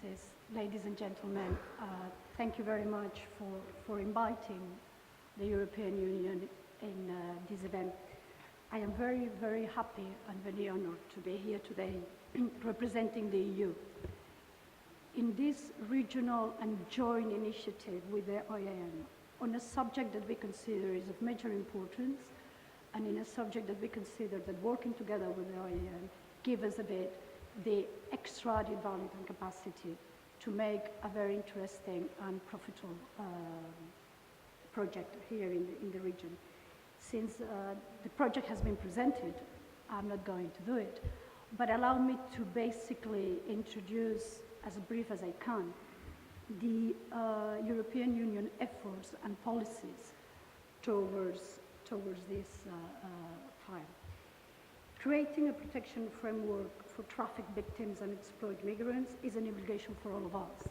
Excellencies, ladies and gentlemen, thank you very much for inviting the European Union in this event. I am very, very happy and very honored to be here today representing the EU in this regional and joint initiative with the OIM on a subject that we consider is of major importance, and in a subject that we consider that working together with the OIM give us a bit the extra added value and capacity to make a very interesting and profitable project here in the region. Since the project has been presented, I'm not going to do it, but allow me to basically introduce, as brief as I can, the European Union efforts and policies towards this file. Creating a protection framework for traffic victims and exploited migrants is an obligation for all of us,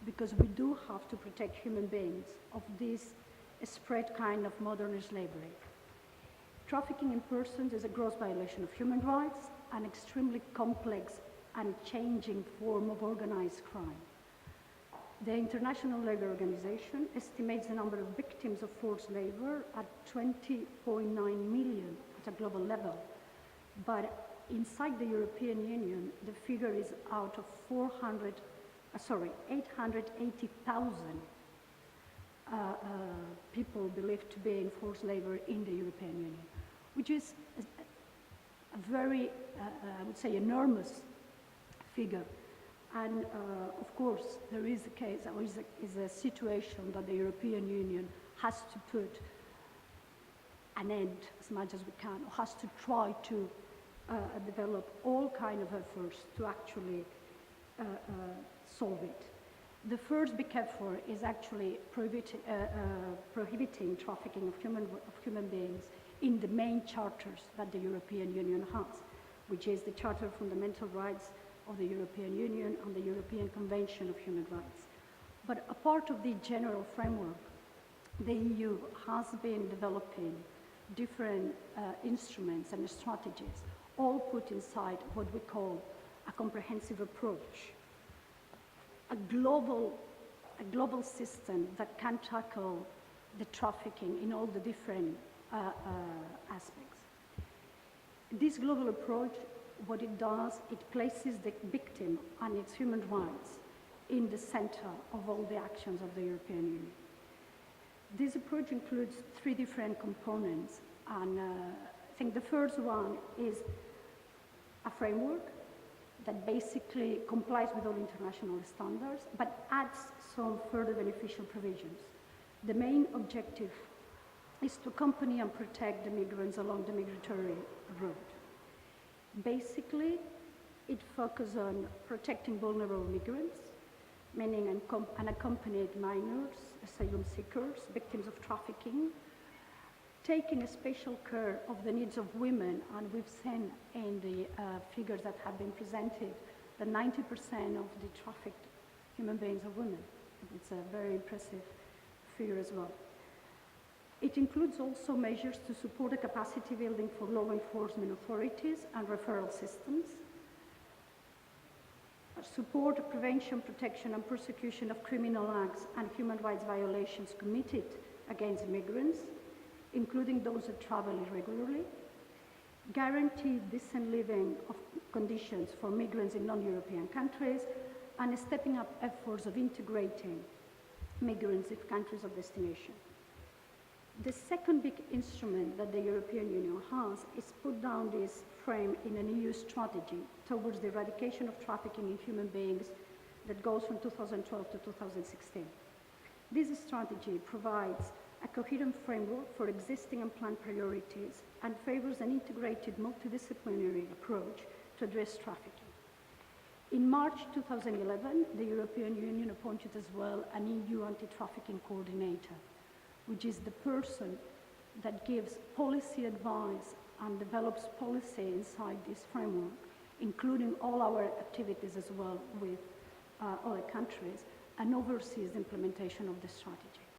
because we do have to protect human beings of this spread kind of modern slavery. Trafficking in persons is a gross violation of human rights, an extremely complex and changing form of organized crime. The International Labour Organization estimates the number of victims of forced labor at 20.9 million at a global level. But inside the European Union, the figure is out of 880,000 people believed to be in forced labor in the European Union, which is a very, I would say, enormous figure. And of course, there is a case, or is a situation that the European Union has to put an end as much as we can, or has to try to develop all kinds of efforts to actually solve it. The first big effort is actually prohibiting trafficking of human beings in the main charters that the European Union has, which is the Charter of Fundamental Rights of the European Union and the European Convention of Human Rights. But a part of the general framework, the EU has been developing different instruments and strategies, all put inside what we call a comprehensive approach, a global system that can tackle the trafficking in all the different aspects. This global approach, what it does, it places the victim and its human rights in the center of all the actions of the European Union. This approach includes three different components, and I think the first one is a framework that basically complies with all international standards, but adds some further beneficial provisions. The main objective is to accompany and protect the migrants along the migratory route. Basically, it focuses on protecting vulnerable migrants, meaning unaccompanied minors, asylum seekers, victims of trafficking, taking a special care of the needs of women, and we've seen in the figures that have been presented that 90% of the trafficked human beings are women. It's a very impressive figure as well. It includes also measures to support the capacity building for law enforcement authorities and referral systems, support prevention, protection and prosecution of criminal acts and human rights violations committed against migrants, including those that travel irregularly, guarantee decent living conditions for migrants in non-European countries, and stepping up efforts of integrating migrants in countries of destination. The second big instrument that the European Union has is put down this frame in an EU strategy towards the eradication of trafficking in human beings that goes from 2012 to 2016. This strategy provides a coherent framework for existing and planned priorities and favors an integrated multidisciplinary approach to address trafficking. In March 2011, the European Union appointed as well an EU anti-trafficking coordinator, which is the person that gives policy advice and develops policy inside this framework, including all our activities as well with other countries, and oversees the implementation of the strategy.